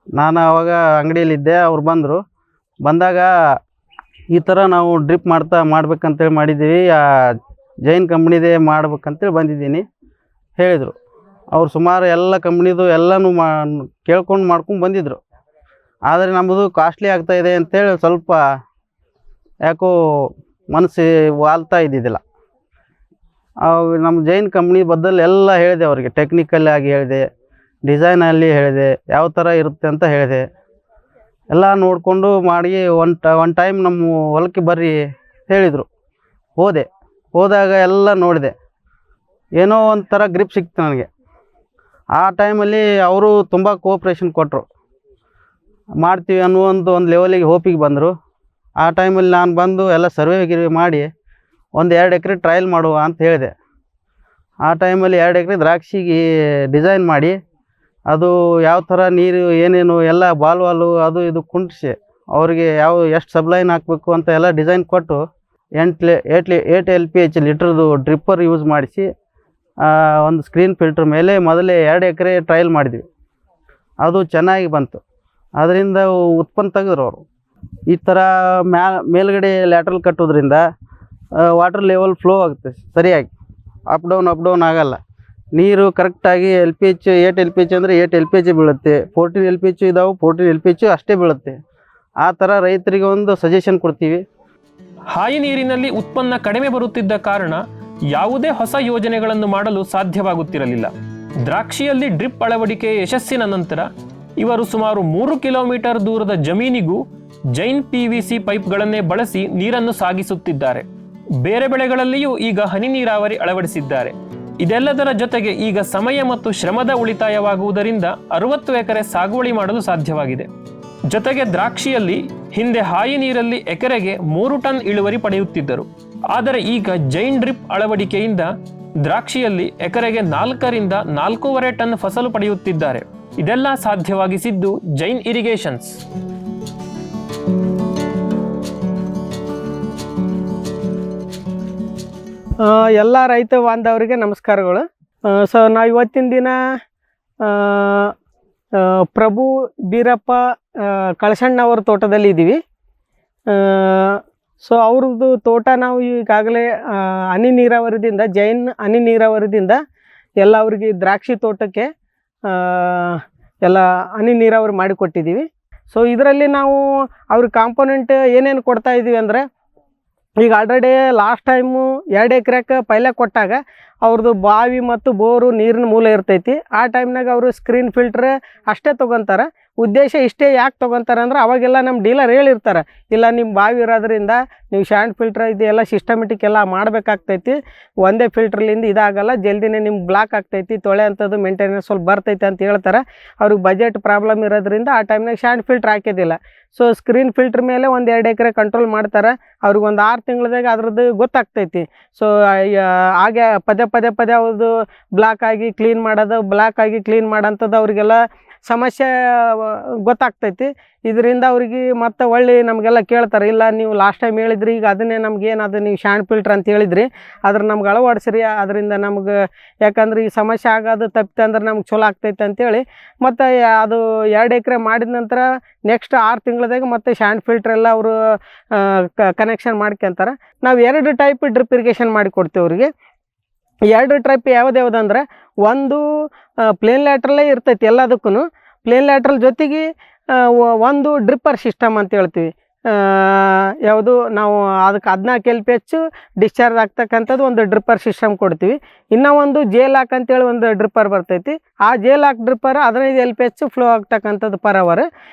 [SPEAKER 7] ನಾನು ಆವಾಗ ಅಂಗಡಿಯಲ್ಲಿದ್ದೆ, ಅವ್ರು ಬಂದಾಗ ಈ ಥರ ನಾವು ಡ್ರಿಪ್ ಮಾಡ್ಬೇಕಂತೇಳಿ ಮಾಡಿದ್ದೀವಿ, ಜೈನ್ ಕಂಪ್ನಿದೇ ಮಾಡ್ಬೇಕಂತೇಳಿ ಬಂದಿದ್ದೀನಿ ಹೇಳಿದರು. ಅವ್ರು ಸುಮಾರು ಎಲ್ಲ ಕಂಪ್ನಿದು ಎಲ್ಲನೂ ಕೇಳ್ಕೊಂಡು ಮಾಡ್ಕೊಂಡು ಬಂದಿದ್ದರು. ಆದರೆ ನಮ್ಮದು ಕಾಸ್ಟ್ಲಿ ಆಗ್ತಾಯಿದೆ ಅಂತೇಳಿ ಸ್ವಲ್ಪ ಯಾಕೋ ಮನಸ್ಸು ವಾಲ್ತಾ ಇದ್ದಿದ್ದಿಲ್ಲ. ನಮ್ಮ ಜೈನ್ ಕಂಪ್ನಿ ಬದಲು ಎಲ್ಲ ಹೇಳಿದೆ ಅವರಿಗೆ, ಟೆಕ್ನಿಕಲ್ ಆಗಿ ಹೇಳಿದೆ, ಡಿಸೈನಲ್ಲಿ ಹೇಳಿದೆ, ಯಾವ ಥರ ಇರುತ್ತೆ ಅಂತ ಹೇಳಿದೆ. ಎಲ್ಲ ನೋಡಿಕೊಂಡು ಮಾಡಿ ಒನ್ ಟೈಮ್ ನಮ್ಮ ಹೊಲಕ್ಕೆ ಬರ್ರಿ ಹೇಳಿದರು. ಹೋದಾಗ ಎಲ್ಲ ನೋಡಿದೆ, ಏನೋ ಒಂಥರ ಗ್ರಿಪ್ ಸಿಕ್ತು ನನಗೆ. ಆ ಟೈಮಲ್ಲಿ ಅವರು ತುಂಬ ಕೋಆಪ್ರೇಷನ್ ಕೊಟ್ಟರು, ಮಾಡ್ತೀವಿ ಅನ್ನೋ ಒಂದು ಲೆವೆಲಿಗೆ ಹೋಪಿಗೆ ಬಂದರು. ಆ ಟೈಮಲ್ಲಿ ನಾನು ಬಂದು ಎಲ್ಲ ಸರ್ವೆ ಮಾಡಿ 1-2 ಎಕರೆ ಟ್ರಯಲ್ ಮಾಡುವ ಅಂತ ಹೇಳಿದೆ. ಆ ಟೈಮಲ್ಲಿ 2 ಎಕರೆ ದ್ರಾಕ್ಷಿಗೆ ಡಿಸೈನ್ ಮಾಡಿ, ಅದು ಯಾವ ಥರ ನೀರು ಏನೇನು ಎಲ್ಲ ಬಾಲ್ವಾಲು ಅದು ಇದು ಕುಂಟಿಸಿ ಅವರಿಗೆ ಎಷ್ಟು ಸಬ್ಲೈನ್ ಹಾಕಬೇಕು ಅಂತ ಎಲ್ಲ ಡಿಸೈನ್ ಕೊಟ್ಟು 8 LPH ಲೀಟ್ರದ್ದು ಡ್ರಿಪ್ಪರ್ ಯೂಸ್ ಮಾಡಿಸಿ ಒಂದು ಸ್ಕ್ರೀನ್ ಫಿಲ್ಟ್ರ್ ಮೇಲೆ ಮೊದಲೇ 2 ಎಕರೆ ಟ್ರಯಲ್ ಮಾಡಿದ್ವಿ. ಅದು ಚೆನ್ನಾಗಿ ಬಂತು. ಅದರಿಂದ ಉತ್ಪನ್ನ ತೆಗೆದ್ರು ಅವರು. ಈ ಥರ ಮೇಲ್ಗಡೆ ಲ್ಯಾಟ್ರಲ್ ಕಟ್ಟೋದ್ರಿಂದ ವಾಟರ್ ಲೆವೆಲ್ ಫ್ಲೋ ಆಗುತ್ತೆ ಸರಿಯಾಗಿ, ಅಪ್ ಡೌನ್ ಆಗಲ್ಲ. ನೀರು ಕರೆಕ್ಟಾಗಿ LPH 8 LPH ಅಂದರೆ 8 LPH ಬೀಳುತ್ತೆ, 14 LPH ಇದಾವೆ 14 LPH ಅಷ್ಟೇ ಬೀಳುತ್ತೆ. ಆ ಥರ ರೈತರಿಗೆ ಒಂದು ಸಜೆಷನ್ ಕೊಡ್ತೀವಿ.
[SPEAKER 2] ಹಾಯಿ ನೀರಿನಲ್ಲಿ ಉತ್ಪನ್ನ ಕಡಿಮೆ ಬರುತ್ತಿದ್ದ ಕಾರಣ ಯಾವುದೇ ಹೊಸ ಯೋಜನೆಗಳನ್ನು ಮಾಡಲು ಸಾಧ್ಯವಾಗುತ್ತಿರಲಿಲ್ಲ. ದ್ರಾಕ್ಷಿಯಲ್ಲಿ ಡ್ರಿಪ್ ಅಳವಡಿಕೆ ಯಶಸ್ಸಿನ ನಂತರ ಇವರು ಸುಮಾರು 3 ಕಿಲೋಮೀಟರ್ ದೂರದ ಜಮೀನಿಗೂ ಜೈನ್ PVC ಪೈಪ್ಗಳನ್ನೇ ಬಳಸಿ ನೀರನ್ನು ಸಾಗಿಸುತ್ತಿದ್ದಾರೆ. ಬೇರೆ ಬೆಳೆಗಳಲ್ಲಿಯೂ ಈಗ ಹನಿ ನೀರಾವರಿ ಅಳವಡಿಸಿದ್ದಾರೆ. ಇದೆಲ್ಲದರ ಜೊತೆಗೆ ಈಗ ಸಮಯ ಮತ್ತು ಶ್ರಮದ ಉಳಿತಾಯವಾಗುವುದರಿಂದ 60 ಎಕರೆ ಸಾಗುವಳಿ ಮಾಡಲು ಸಾಧ್ಯವಾಗಿದೆ. ಜೊತೆಗೆ ದ್ರಾಕ್ಷಿಯಲ್ಲಿ ಹಿಂದೆ ಹಾಯಿ ನೀರಲ್ಲಿ ಎಕರೆಗೆ 3 ಟನ್ ಇಳುವರಿ ಪಡೆಯುತ್ತಿದ್ದರು. ಆದರೆ ಈಗ ಜೈನ್ ಡ್ರಿಪ್ ಅಳವಡಿಕೆಯಿಂದ ದ್ರಾಕ್ಷಿಯಲ್ಲಿ ಎಕರೆಗೆ 4ರಿಂದ 4.5 ಟನ್ ಫಸಲು ಪಡೆಯುತ್ತಿದ್ದಾರೆ. ಇದೆಲ್ಲ ಸಾಧ್ಯವಾಗಿಸಿದ್ದು ಜೈನ್ ಇರಿಗೇಷನ್ಸ್.
[SPEAKER 8] ಎಲ್ಲ ರೈತ ಬಾಂಧವರಿಗೆ ನಮಸ್ಕಾರಗಳು. ಸೊ ನಾವು ಇವತ್ತಿನ ದಿನ ಪ್ರಭು ಬೀರಪ್ಪ ಕಳಸಣ್ಣವ್ರ ತೋಟದಲ್ಲಿ ಇದ್ದೀವಿ. ಸೊ ಅವ್ರದ್ದು ತೋಟ ನಾವು ಈಗಾಗಲೇ ಹನಿ ನೀರಾವರಿದಿಂದ ಜೈನ್ ಹನಿ ನೀರಾವರಿದಿಂದ ಎಲ್ಲ ಅವ್ರಿಗೆ ದ್ರಾಕ್ಷಿ ತೋಟಕ್ಕೆ ಎಲ್ಲ ಹನಿ ನೀರಾವರಿ ಮಾಡಿಕೊಟ್ಟಿದ್ದೀವಿ. ಸೊ ಇದರಲ್ಲಿ ನಾವು ಅವ್ರಿಗೆ ಕಾಂಪೋನೆಂಟ್ ಏನೇನು ಕೊಡ್ತಾ ಇದ್ದೀವಿ ಅಂದರೆ, ಈಗ ಆಲ್ರೆಡಿ ಲಾಸ್ಟ್ ಟೈಮು 2 ಎಕರೆಗೆ ಪೈಲೆ ಕೊಟ್ಟಾಗ ಅವ್ರದ್ದು ಬಾವಿ ಮತ್ತು ಬೋರು ನೀರಿನ ಮೂಲ ಇರ್ತೈತಿ. ಆ ಟೈಮ್ನಾಗ ಅವರು ಸ್ಕ್ರೀನ್ ಫಿಲ್ಟ್ರ್ ಅಷ್ಟೇ ತೊಗೊತಾರೆ, ಉದ್ದೇಶ ಇಷ್ಟೇ ಯಾಕೆ ತೊಗೊತಾರೆ ಅಂದ್ರೆ ಅವಾಗೆಲ್ಲ ನಮ್ಮ ಡೀಲರ್ ಹೇಳಿರ್ತಾರೆ, ಇಲ್ಲ ನಿಮ್ಮ ಬಾವಿ ಇರೋದ್ರಿಂದ ನೀವು ಶಾಂಡ್ ಫಿಲ್ಟ್ರ್ ಇದೆಲ್ಲ ಸಿಸ್ಟಮೆಟಿಕ್ ಎಲ್ಲ ಮಾಡಬೇಕಾಗ್ತೈತಿ, ಒಂದೇ ಫಿಲ್ಟ್ರಲಿಂದ ಇದಾಗಲ್ಲ, ಜಲ್ದಿನೇ ನಿಮ್ಗೆ ಬ್ಲಾಕ್ ಆಗ್ತೈತಿ, ತೊಳೆ ಅಂಥದ್ದು ಮೇಂಟೆನೆನ್ಸ್ ಸ್ವಲ್ಪ ಬರ್ತೈತೆ ಅಂತ ಹೇಳ್ತಾರೆ. ಅವ್ರಿಗೆ ಬಜೆಟ್ ಪ್ರಾಬ್ಲಮ್ ಇರೋದ್ರಿಂದ ಆ ಟೈಮ್ನಾಗ ಶಾಂಡ್ ಫಿಲ್ಟ್ರ್ ಹಾಕೋದಿಲ್ಲ. ಸೊ ಸ್ಕ್ರೀನ್ ಫಿಲ್ಟ್ರ್ ಮೇಲೆ 1-2 ಎಕರೆ ಕಂಟ್ರೋಲ್ ಮಾಡ್ತಾರೆ. ಅವ್ರಿಗೆ ಒಂದು 6 ತಿಂಗಳದಾಗ ಅದ್ರದ್ದು ಗೊತ್ತಾಗ್ತೈತಿ. ಸೊ ಹಾಗೆ ಪದೇ ಪದೇ ಅವ್ರದ್ದು ಬ್ಲಾಕ್ ಆಗಿ ಕ್ಲೀನ್ ಮಾಡೋಂಥದ್ದು ಅವರಿಗೆಲ್ಲ ಸಮಸ್ಯೆ ಗೊತ್ತಾಗ್ತೈತಿ. ಇದರಿಂದ ಅವ್ರಿಗೆ ಮತ್ತೆ ಒಳ್ಳೆ ನಮಗೆಲ್ಲ ಕೇಳ್ತಾರೆ, ಇಲ್ಲ ನೀವು ಲಾಸ್ಟ್ ಟೈಮ್ ಹೇಳಿದ್ರಿ, ಈಗ ಅದನ್ನೇ ನಮ್ಗೇನು ಅದು ನೀವು ಶಾಂಡ್ ಫಿಲ್ಟ್ರ್ ಅಂತ ಹೇಳಿದ್ರಿ, ಅದ್ರ ನಮ್ಗೆ ಅಳವಡಿಸ್ರಿ, ಅದರಿಂದ ನಮ್ಗೆ ಯಾಕಂದ್ರೆ ಈ ಸಮಸ್ಯೆ ಆಗೋದು ತಪ್ಪಿತೆ ಅಂದ್ರೆ ನಮ್ಗೆ ಚಲೋ ಆಗ್ತೈತೆ ಅಂತೇಳಿ ಮತ್ತು ಅದು 2 ಎಕರೆ ಮಾಡಿದ ನಂತರ ನೆಕ್ಸ್ಟ್ 6 ತಿಂಗಳದಾಗ ಮತ್ತೆ ಶಾಂಡ್ ಫಿಲ್ಟ್ರ್ ಎಲ್ಲ ಅವರು ಕನೆಕ್ಷನ್ ಮಾಡ್ಕೊಂತಾರೆ. ನಾವು 2 ಟೈಪ್ ಡ್ರಿಪ್ ಇರಿಗೇಷನ್ ಮಾಡಿ ಕೊಡ್ತೀವಿ ಅವರಿಗೆ. 2 ಟೈಪ್ ಯಾವುದಂದ್ರೆ, ಒಂದು ಪ್ಲೇನ್ ಲ್ಯಾಟ್ರಲ್ಲೇ ಇರ್ತೈತಿ ಎಲ್ಲದಕ್ಕೂ. ಪ್ಲೇನ್ ಲ್ಯಾಟ್ರಲ್ ಜೊತೆಗೆ ಒಂದು ಡ್ರಿಪ್ಪರ್ ಸಿಸ್ಟಮ್ ಅಂತ ಹೇಳ್ತೀವಿ. ಯಾವುದು ನಾವು ಅದಕ್ಕೆ 14 LPH ಡಿಸ್ಚಾರ್ಜ್ ಆಗ್ತಕ್ಕಂಥದ್ದು ಒಂದು ಡ್ರಿಪ್ಪರ್ ಸಿಸ್ಟಮ್ ಕೊಡ್ತೀವಿ. ಇನ್ನೂ ಒಂದು ಜೇಲಾಕ್ ಅಂತೇಳಿ ಒಂದು ಡ್ರಿಪ್ಪರ್ ಬರ್ತೈತಿ. ಆ ಜೇಲಾಕ್ ಡ್ರಿಪ್ಪರ್ 15 LPH ಫ್ಲೋ ಆಗ್ತಕ್ಕಂಥದ್ದು ಪರ್ ಅವರ್.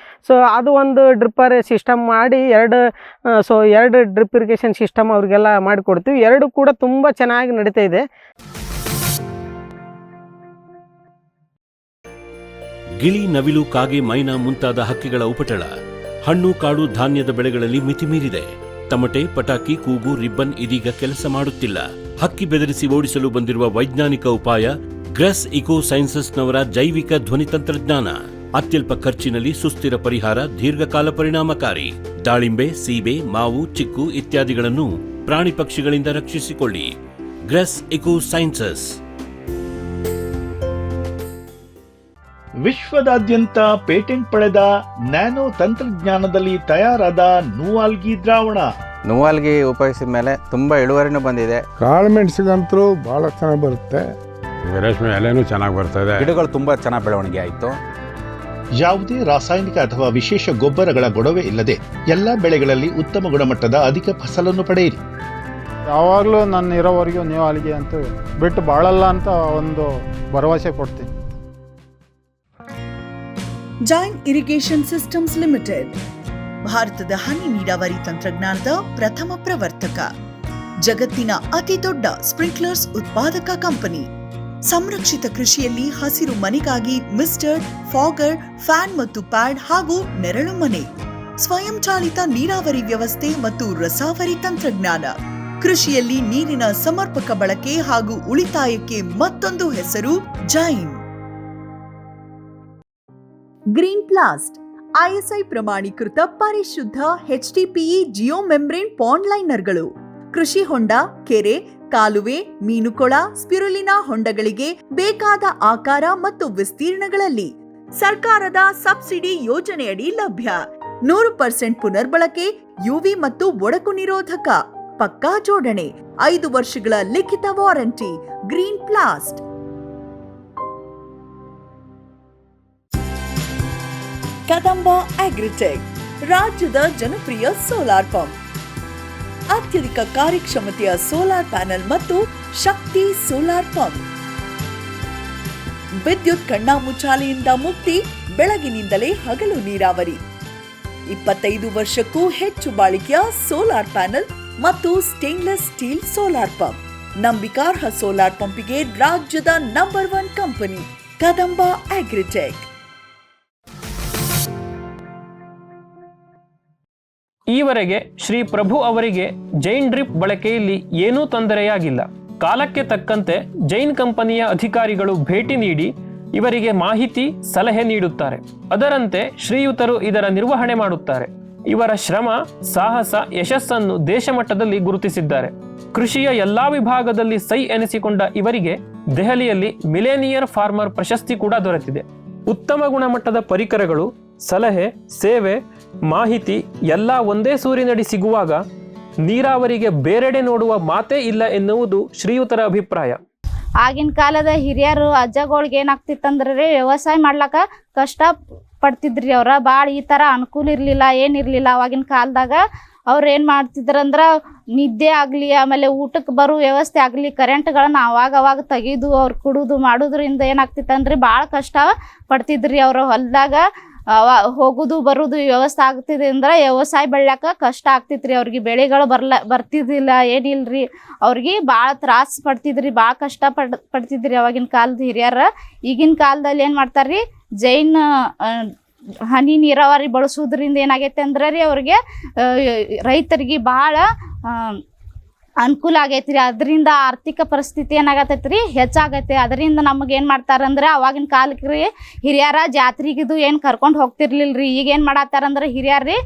[SPEAKER 8] ಸೊ ಅದು ಒಂದು ಡ್ರಿಪ್ಪರ್ ಸಿಸ್ಟಮ್ ಮಾಡಿ 2 ಡ್ರಿಪ್ ಇರಿಗೇಷನ್ ಸಿಸ್ಟಮ್ ಅವ್ರಿಗೆಲ್ಲ ಮಾಡಿಕೊಡ್ತೀವಿ. 2 ಕೂಡ ತುಂಬ ಚೆನ್ನಾಗಿ ನಡೀತಾ ಇದೆ.
[SPEAKER 1] ಗಿಳಿ, ನವಿಲು, ಕಾಗೆ, ಮೈನಾ ಮುಂತಾದ ಹಕ್ಕಿಗಳ ಉಪಟಳ ಹಣ್ಣು, ಕಾಡು, ಧಾನ್ಯದ ಬೆಳೆಗಳಲ್ಲಿ ಮಿತಿಮೀರಿದೆ. ತಮಟೆ, ಪಟಾಕಿ, ಕೂಗು, ರಿಬ್ಬನ್ ಇದೀಗ ಕೆಲಸ ಮಾಡುತ್ತಿಲ್ಲ. ಹಕ್ಕಿ ಬೆದರಿಸಿ ಓಡಿಸಲು ಬಂದಿರುವ ವೈಜ್ಞಾನಿಕ ಉಪಾಯ ಗ್ರಸ್ ಇಕೋ ಸೈನ್ಸಸ್ನವರ ಜೈವಿಕ ಧ್ವನಿ ತಂತ್ರಜ್ಞಾನ. ಅತ್ಯಲ್ಪ ಖರ್ಚಿನಲ್ಲಿ ಸುಸ್ಥಿರ ಪರಿಹಾರ, ದೀರ್ಘಕಾಲ ಪರಿಣಾಮಕಾರಿ. ದಾಳಿಂಬೆ, ಸೀಬೆ, ಮಾವು, ಚಿಕ್ಕು ಇತ್ಯಾದಿಗಳನ್ನು ಪ್ರಾಣಿ ಪಕ್ಷಿಗಳಿಂದ ರಕ್ಷಿಸಿಕೊಳ್ಳಿ. Grass eco sciences.
[SPEAKER 9] ವಿಶ್ವದಾದ್ಯಂತ ಪೇಟೆಂಟ್ ಪಡೆದ ನ್ಯಾನೋ ತಂತ್ರಜ್ಞಾನದಲ್ಲಿ ತಯಾರಾದ ನೂವಾಲ್ಗಿ ದ್ರಾವಣ.
[SPEAKER 10] ನೂವಾಲ್ಗಿ ಉಪಯೋಗಿಸಿದ ಮೇಲೆ ತುಂಬಾ ಇಳುವರಿನೂ ಬಂದಿದೆ.
[SPEAKER 11] ಕಾಳು ಮೆಣಸಿಗಂತೂ ಬಹಳ ಚೆನ್ನಾಗಿ ಬರುತ್ತೆ. ರೇಷ್ಮೆ ಎಲೆನೂ ಚೆನ್ನಾಗಿ ಬರ್ತದೆ.
[SPEAKER 10] ಗಿಡಗಳು ತುಂಬಾ ಚೆನ್ನಾಗಿ ಬೆಳವಣಿಗೆ ಆಯಿತು.
[SPEAKER 9] ಯಾವುದೇ ರಾಸಾಯನಿಕ ಅಥವಾ ವಿಶೇಷ ಗೊಬ್ಬರಗಳ ಗೊಡವೆ ಇಲ್ಲದೆ ಎಲ್ಲ ಬೆಳೆಗಳಲ್ಲಿ ಉತ್ತಮ ಗುಣಮಟ್ಟದ ಅಧಿಕ ಫಸಲನ್ನು ಪಡೆಯಿರಿ.
[SPEAKER 12] ಯಾವಾಗಲೂ ನನ್ನ ಇರೋವರೆಗೂ ನೂವಾಲ್ಗಿ ಅಂತೂ ಬಿಟ್ಟು ಬಾಳಲ್ಲ ಅಂತ ಒಂದು ಭರವಸೆ ಕೊಡ್ತೀನಿ.
[SPEAKER 6] ಜೈನ್ ಇರಿಗೇಷನ್ ಸಿಸ್ಟಮ್ಸ್ ಲಿಮಿಟೆಡ್ ಭಾರತದ ಹನಿ ನೀರಾವರಿ ತಂತ್ರಜ್ಞಾನದ ಪ್ರಥಮ ಪ್ರವರ್ತಕ, ಜಗತ್ತಿನ ಅತಿ ದೊಡ್ಡ ಸ್ಪ್ರಿಂಕ್ಲರ್ಸ್ ಉತ್ಪಾದಕ ಕಂಪನಿ. ಸಂರಕ್ಷಿತ ಕೃಷಿಯಲ್ಲಿ ಹಸಿರು ಮನೆಗಾಗಿ ಮಿಸ್ಟರ್, ಫಾಗರ್, ಫ್ಯಾನ್ ಮತ್ತು ಪ್ಯಾಡ್ ಹಾಗೂ ನೆರಳು ಮನೆ, ಸ್ವಯಂ ಚಾಲಿತ ನೀರಾವರಿ ವ್ಯವಸ್ಥೆ ಮತ್ತು ರಸಾವರಿ ತಂತ್ರಜ್ಞಾನ. ಕೃಷಿಯಲ್ಲಿ ನೀರಿನ ಸಮರ್ಪಕ ಬಳಕೆ ಹಾಗೂ ಉಳಿತಾಯಕ್ಕೆ ಮತ್ತೊಂದು ಹೆಸರು ಜೈನ್. ಗ್ರೀನ್ ಪ್ಲಾಸ್ಟ್ ISI ಪ್ರಮಾಣೀಕೃತ ಪರಿಶುದ್ಧ HDPE ಜಿಯೋ ಮೆಂಬ್ರೇನ್ ಪಾಂಡ್ ಲೈನರ್ಗಳು. ಕೃಷಿ ಹೊಂಡ, ಕೆರೆ, ಕಾಲುವೆ, ಮೀನುಕೊಳ, ಸ್ಪಿರುಲಿನಾ ಹೊಂಡಗಳಿಗೆ ಬೇಕಾದ ಆಕಾರ ಮತ್ತು ವಿಸ್ತೀರ್ಣಗಳಲ್ಲಿ ಸರ್ಕಾರದ ಸಬ್ಸಿಡಿ ಯೋಜನೆಯಡಿ ಲಭ್ಯ. 100% ಪುನರ್ಬಳಕೆ, UV ಮತ್ತು ಒಡಕು ನಿರೋಧಕ, ಪಕ್ಕಾ ಜೋಡಣೆ, 5 ವರ್ಷಗಳ ಲಿಖಿತ ವಾರಂಟಿ. ಗ್ರೀನ್ ಪ್ಲಾಸ್ಟ್. ಕದಂಬ ಅಗ್ರಿಟೆಕ್ ರಾಜ್ಯದ ಜನಪ್ರಿಯ ಸೋಲಾರ್ ಪಂಪ್. ಅತ್ಯಧಿಕ ಕಾರ್ಯಕ್ಷಮತೆಯ ಸೋಲಾರ್ ಪ್ಯಾನೆಲ್ ಮತ್ತು ಶಕ್ತಿ ಸೋಲಾರ್ ಪಂಪ್. ವಿದ್ಯುತ್ ಕಣ್ಣಾಮುಚ್ಚಾಲೆಯಿಂದ ಮುಕ್ತಿ, ಬೆಳಗಿನಿಂದಲೇ ಹಗಲು ನೀರಾವರಿ. 25 ವರ್ಷಕ್ಕೂ ಹೆಚ್ಚು ಬಾಳಿಕೆಯ ಸೋಲಾರ್ ಪ್ಯಾನೆಲ್ ಮತ್ತು ಸ್ಟೇನ್ಲೆಸ್ ಸ್ಟೀಲ್ ಸೋಲಾರ್ ಪಂಪ್. ನಂಬಿಕಾರ್ಹ ಸೋಲಾರ್ ಪಂಪಿಗೆ ರಾಜ್ಯದ ನಂಬರ್ 1 ಕಂಪನಿ ಕದಂಬ ಅಗ್ರಿಟೆಕ್.
[SPEAKER 2] ಈವರೆಗೆ ಶ್ರೀ ಪ್ರಭು ಅವರಿಗೆ ಜೈನ್ ಡ್ರಿಪ್ ಬಳಕೆಯಲ್ಲಿ ಏನೂ ತೊಂದರೆಯಾಗಿಲ್ಲ. ಕಾಲಕ್ಕೆ ತಕ್ಕಂತೆ ಜೈನ್ ಕಂಪನಿಯ ಅಧಿಕಾರಿಗಳು ಭೇಟಿ ನೀಡಿ ಇವರಿಗೆ ಮಾಹಿತಿ, ಸಲಹೆ ನೀಡುತ್ತಾರೆ. ಅದರಂತೆ ಶ್ರೀಯುತರು ಇದರ ನಿರ್ವಹಣೆ ಮಾಡುತ್ತಾರೆ. ಇವರ ಶ್ರಮ, ಸಾಹಸ, ಯಶಸ್ಸನ್ನು ದೇಶಮಟ್ಟದಲ್ಲಿ ಗುರುತಿಸಿದ್ದಾರೆ. ಕೃಷಿಯ ಎಲ್ಲಾ ವಿಭಾಗದಲ್ಲಿ ಸೈ ಎನಿಸಿಕೊಂಡ ಇವರಿಗೆ ದೆಹಲಿಯಲ್ಲಿ ಮಿಲೇನಿಯರ್ ಫಾರ್ಮರ್ ಪ್ರಶಸ್ತಿ ಕೂಡ ದೊರೆತಿದೆ. ಉತ್ತಮ ಗುಣಮಟ್ಟದ ಪರಿಕರಗಳು, ಸಲಹೆ, ಸೇವೆ, ಮಾಹಿತಿ ಎಲ್ಲ ಒಂದೇ ಸೂರಿನಡಿ ಸಿಗುವಾಗ ನೀರಾವರಿಗೆ ಬೇರೆಡೆ ನೋಡುವ ಮಾತೇ ಇಲ್ಲ ಎನ್ನುವುದು ಶ್ರೀಯುತರ ಅಭಿಪ್ರಾಯ.
[SPEAKER 13] ಆಗಿನ ಕಾಲದ ಹಿರಿಯರು ಅಜ್ಜಗಳಿಗೆ ಏನಾಗ್ತಿತ್ತಂದ್ರೆ ವ್ಯವಸಾಯ ಮಾಡ್ಲಕ್ಕ ಕಷ್ಟ ಪಡ್ತಿದ್ರಿ. ಅವ್ರ ಭಾಳ ಈ ಥರ ಅನುಕೂಲ ಇರಲಿಲ್ಲ, ಏನಿರಲಿಲ್ಲ. ಅವಾಗಿನ ಕಾಲದಾಗ ಅವ್ರು ಏನು ಮಾಡ್ತಿದ್ರಂದ್ರೆ ನಿದ್ದೆ ಆಗಲಿ, ಆಮೇಲೆ ಊಟಕ್ಕೆ ಬರೋ ವ್ಯವಸ್ಥೆ ಆಗಲಿ, ಕರೆಂಟ್ಗಳನ್ನ ಅವಾಗ ತೆಗೆದು ಅವ್ರು ಕುಡಿದು ಮಾಡೋದ್ರಿಂದ ಏನಾಗ್ತಿತ್ತಂದ್ರೆ ಭಾಳ ಕಷ್ಟ ಪಡ್ತಿದ್ರಿ. ಅವರು ಹೊಲದಾಗ ಹೋಗುದು ಬರುದು ವ್ಯವಸ್ಥೆ ಆಗ್ತಿದೆ ಅಂದ್ರೆ ವ್ಯವಸಾಯ ಬೆಳ್ಯಾಕ ಕಷ್ಟ ಆಗ್ತಿತ್ರಿ. ಅವ್ರಿಗೆ ಬೆಳೆಗಳು ಬರ್ತಿದ್ದಿಲ್ಲ, ಏನಿಲ್ರಿ. ಅವ್ರಿಗೆ ಭಾಳ ತ್ರಾಸ ಪಡ್ತಿದ್ರಿ, ಭಾಳ ಕಷ್ಟ ಪಡ್ತಿದ್ರಿ ಅವಾಗಿನ ಕಾಲದ ಹಿರಿಯರ. ಈಗಿನ ಕಾಲದಲ್ಲಿ ಏನು ಮಾಡ್ತಾರ್ರಿ, ಜೈನ್ ಹನಿ ನೀರಾವರಿ ಬಳಸೋದ್ರಿಂದ ಏನಾಗೈತೆ ಅಂದ್ರೆ ರೀ ಅವ್ರಿಗೆ ರೈತರಿಗೆ ಭಾಳ ಅನುಕೂಲ ಆಗೈತಿ ರೀ. ಅದರಿಂದ ಆರ್ಥಿಕ ಪರಿಸ್ಥಿತಿ ಏನಾಗತೈತಿ ರೀ ಹೆಚ್ಚಾಗೈತೆ. ಅದರಿಂದ ನಮಗೆ ಏನು ಮಾಡ್ತಾರಂದ್ರೆ ಅವಾಗಿನ ಕಾಲಕ್ಕೆ ರೀ ಹಿರಿಯರ ಜಾತ್ರೆಗಿದು ಏನು ಕರ್ಕೊಂಡು ಹೋಗ್ತಿರ್ಲಿಲ್ಲ ರೀ. ಈಗ ಏನು ಮಾಡತ್ತಾರಂದ್ರೆ ಹಿರಿಯರು ರೀ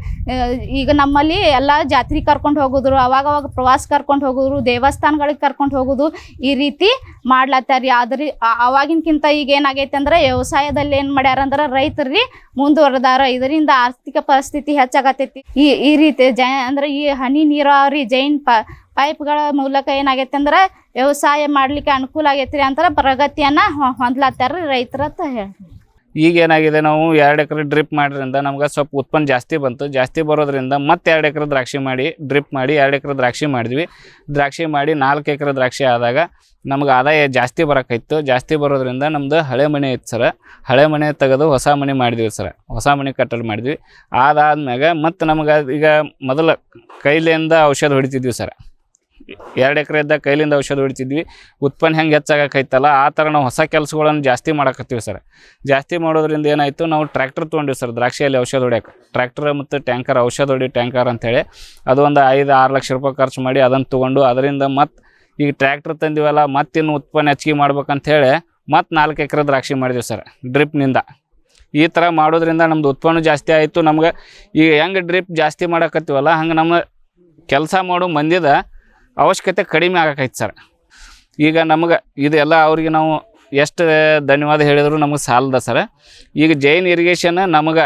[SPEAKER 13] ಈಗ ನಮ್ಮಲ್ಲಿ ಎಲ್ಲ ಜಾತ್ರೆಗೆ ಕರ್ಕೊಂಡು ಹೋಗೋದ್ರು, ಅವಾಗವಾಗ ಪ್ರವಾಸ ಕರ್ಕೊಂಡು ಹೋಗೋದ್ರು, ದೇವಸ್ಥಾನಗಳಿಗೆ ಕರ್ಕೊಂಡು ಹೋಗೋದು, ಈ ರೀತಿ ಮಾಡ್ಲತ್ತಾರ ರೀ. ಅವಾಗಿನಕ್ಕಿಂತ ಈಗ ಏನಾಗೈತೆ ಅಂದ್ರೆ ವ್ಯವಸಾಯದಲ್ಲಿ ಏನು ಮಾಡ್ಯಾರಂದ್ರೆ ರೈತರು ಮುಂದುವರೆದಾರ. ಇದರಿಂದ ಆರ್ಥಿಕ ಪರಿಸ್ಥಿತಿ ಹೆಚ್ಚಾಗತೈತಿ. ಈ ರೀತಿ ಅಂದ್ರೆ ಈ ಹನಿ ನೀರಾವರಿ ಜೈನ್ ಪೈಪ್ಗಳ ಮೂಲಕ ಏನಾಗೈತೆ ಅಂದ್ರೆ ವ್ಯವಸಾಯ ಮಾಡ್ಲಿಕ್ಕೆ ಅನುಕೂಲ ಆಗೈತ್ರಿ ಅಂತಾರೆ. ಪ್ರಗತಿಯನ್ನ ಹೊಂದ್ಲತ್ತಾರ ರೈತರ ಅಂತ ಹೇಳಿ.
[SPEAKER 5] ಈಗ ಏನಾಗಿದೆ, ನಾವು 2 ಎಕರೆ ಡ್ರಿಪ್ ಮಾಡೋದ್ರಿಂದ ನಮ್ಗೆ ಸ್ವಲ್ಪ ಉತ್ಪನ್ನ ಜಾಸ್ತಿ ಬಂತು. ಜಾಸ್ತಿ ಬರೋದ್ರಿಂದ ಮತ್ತೆ 2 ಎಕರೆ ದ್ರಾಕ್ಷಿ ಮಾಡಿ ಡ್ರಿಪ್ ಮಾಡಿ 2 ಎಕರೆ ದ್ರಾಕ್ಷಿ ಮಾಡಿದ್ವಿ. ದ್ರಾಕ್ಷಿ ಮಾಡಿ 4 ಎಕರೆ ದ್ರಾಕ್ಷಿ ಆದಾಗ ನಮ್ಗೆ ಆದಾಯ ಜಾಸ್ತಿ ಬರೋಕ್ಕಾಯ್ತು. ಜಾಸ್ತಿ ಬರೋದ್ರಿಂದ ನಮ್ಮದು ಹಳೆ ಮನೆ ಇತ್ತು ಸರ್. ಹಳೆ ಮನೆ ತೆಗೆದು ಹೊಸ ಮನೆ ಮಾಡಿದ್ವಿ ಸರ್. ಹೊಸ ಮನೆ ಕಟ್ಟಲು ಮಾಡಿದ್ವಿ. ಅದಾದ್ಮ್ಯಾಗ ಮತ್ತು ನಮ್ಗೆ ಈಗ ಮೊದಲು ಕೈಲಿಂದ ಔಷಧ ಹೊಡಿತಿದ್ವಿ ಸರ್. 2 ಎಕರೆ ಇದ್ದಾಗ ಕೈಲಿಂದ ಔಷಧ ಹೊಡಿತಿದ್ವಿ. ಉತ್ಪನ್ನ ಹೆಂಗೆ ಹೆಚ್ಚಾಗೈತಲ್ಲ ಆ ಥರ ನಾವು ಹೊಸ ಕೆಲಸಗಳನ್ನು ಜಾಸ್ತಿ ಮಾಡಕತ್ತೀವಿ ಸರ್. ಜಾಸ್ತಿ ಮಾಡೋದ್ರಿಂದ ಏನಾಯಿತು, ನಾವು ಟ್ರ್ಯಾಕ್ಟರ್ ತೊಗೊಂಡಿವಿ ಸರ್ ದ್ರಾಕ್ಷಿಯಲ್ಲಿ ಔಷಧ ಹೊಡ್ಯಕ್ಕೆ. ಟ್ರ್ಯಾಕ್ಟರ್ ಮತ್ತು ಟ್ಯಾಂಕರ್, ಔಷಧ ಹೊಡಿ ಟ್ಯಾಂಕರ್ ಅಂಥೇಳಿ ಅದು ಒಂದು 5-6 ಲಕ್ಷ ರೂಪಾಯಿ ಖರ್ಚು ಮಾಡಿ ಅದನ್ನು ತೊಗೊಂಡು ಅದರಿಂದ ಮತ್ತು ಈಗ ಟ್ರ್ಯಾಕ್ಟರ್ ತಂದಿವಲ್ಲ, ಮತ್ತಿನ್ನು ಉತ್ಪನ್ನ ಹೆಚ್ಚಿಗೆ ಮಾಡ್ಬೇಕಂತೇಳಿ ಮತ್ತು 4 ಎಕರೆ ದ್ರಾಕ್ಷಿ ಮಾಡಿದ್ವಿ ಸರ್ ಡ್ರಿಪ್ನಿಂದ. ಈ ಥರ ಮಾಡೋದ್ರಿಂದ ನಮ್ಮದು ಉತ್ಪನ್ನ ಜಾಸ್ತಿ ಆಯಿತು. ನಮ್ಗೆ ಈಗ ಹೆಂಗೆ ಡ್ರಿಪ್ ಜಾಸ್ತಿ ಮಾಡಕತ್ತೀವಲ್ಲ ಹಂಗೆ ನಮ್ಮ ಕೆಲಸ ಮಾಡೋ ಮಂದಿದ ಅವಶ್ಯಕತೆ ಕಡಿಮೆ ಆಗಕೈತೆ ಸರ್. ಈಗ ನಮ್ಗೆ ಇದೆಲ್ಲ ಅವ್ರಿಗೆ ನಾವು ಎಷ್ಟು ಧನ್ಯವಾದ ಹೇಳಿದ್ರು ನಮಗೆ ಸಾಲದ ಸರ್. ಈಗ ಜೈನ್ ಇರಿಗೇಷನ್ ನಮಗೆ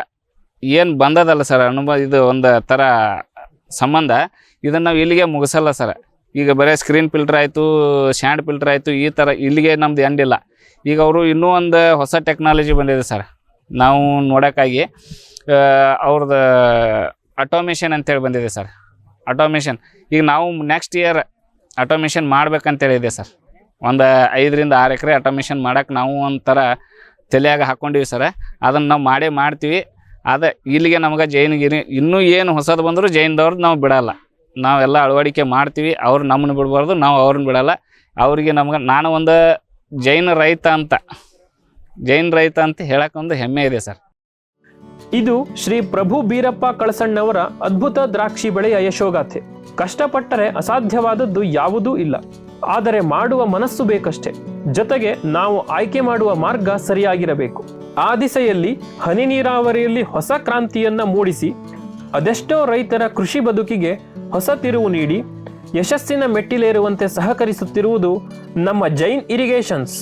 [SPEAKER 5] ಏನು ಬಂದದಲ್ಲ ಸರ್ ಅನುಭವ, ಇದು ಒಂದು ಥರ ಸಂಬಂಧ, ಇದನ್ನು ನಾವು ಇಲ್ಲಿಗೆ ಮುಗಿಸಲ್ಲ ಸರ್. ಈಗ ಬರೀ ಸ್ಕ್ರೀನ್ ಫಿಲ್ಟರ್ ಆಯಿತು, ಸ್ಯಾಂಡ್ ಫಿಲ್ಟರ್ ಆಯಿತು, ಈ ಥರ ಇಲ್ಲಿಗೆ ನಮ್ದು ಎಂಡಿಲ್ಲ. ಈಗ ಅವರು ಇನ್ನೂ ಒಂದು ಹೊಸ ಟೆಕ್ನಾಲಜಿ ಬಂದಿದೆ ಸರ್ ನಾವು ನೋಡೋಕ್ಕಾಗಿ. ಅವ್ರದ್ದು ಆಟೋಮೇಷನ್ ಅಂತೇಳಿ ಬಂದಿದೆ ಸರ್. ಆಟೋಮೇಷನ್ ಈಗ ನಾವು ನೆಕ್ಸ್ಟ್ ಇಯರ್ ಆಟೋಮೇಷನ್ ಮಾಡ್ಬೇಕಂತೇಳಿದೆ ಸರ್. ಒಂದು 5-6 ಎಕರೆ ಆಟೋಮೇಷನ್ ಮಾಡೋಕೆ ನಾವು ಒಂಥರ ತಲೆಯಾಗ ಹಾಕ್ಕೊಂಡಿವಿ ಸರ್. ಅದನ್ನು ನಾವು ಮಾಡ್ತೀವಿ. ಅದು ಇಲ್ಲಿಗೆ ನಮಗೆ ಜೈನ್ಗಿರಿ ಇನ್ನೂ ಏನು ಹೊಸದು ಬಂದರೂ ಜೈನ್ದವ್ರದ್ದು ನಾವು ಬಿಡಲ್ಲ. ನಾವೆಲ್ಲ ಅಳವಡಿಕೆ ಮಾಡ್ತೀವಿ. ಅವ್ರು ನಮ್ಮನ್ನು ಬಿಡಬಾರ್ದು, ನಾವು ಅವ್ರನ್ನ ಬಿಡಲ್ಲ. ಅವರಿಗೆ ನಮ್ಗೆ ನಾನು ಒಂದು ಜೈನ ರೈತ ಅಂತ ಹೇಳಕ್ಕೆ ಒಂದು ಹೆಮ್ಮೆ ಇದೆ ಸರ್.
[SPEAKER 2] ಇದು ಶ್ರೀ ಪ್ರಭು ಬೀರಪ್ಪ ಕಳಸಣ್ಣವರ ಅದ್ಭುತ ದ್ರಾಕ್ಷಿ ಬೆಳೆಯ ಯಶೋಗಾಥೆ. ಕಷ್ಟಪಟ್ಟರೆ ಅಸಾಧ್ಯವಾದದ್ದು ಯಾವುದೂ ಇಲ್ಲ, ಆದರೆ ಮಾಡುವ ಮನಸ್ಸು ಬೇಕಷ್ಟೆ. ಜೊತೆಗೆ ನಾವು ಆಯ್ಕೆ ಮಾಡುವ ಮಾರ್ಗ ಸರಿಯಾಗಿರಬೇಕು. ಆ ದಿಸೆಯಲ್ಲಿ ಹನಿ ನೀರಾವರಿಯಲ್ಲಿ ಹೊಸ ಕ್ರಾಂತಿಯನ್ನ ಮೂಡಿಸಿ ಅದೆಷ್ಟೋ ರೈತರ ಕೃಷಿ ಬದುಕಿಗೆ ಹೊಸ ತಿರುವು ನೀಡಿ ಯಶಸ್ಸಿನ ಮೆಟ್ಟಿಲೇರುವಂತೆ ಸಹಕರಿಸುತ್ತಿರುವುದು ನಮ್ಮ ಜೈನ್ ಇರಿಗೇಷನ್ಸ್.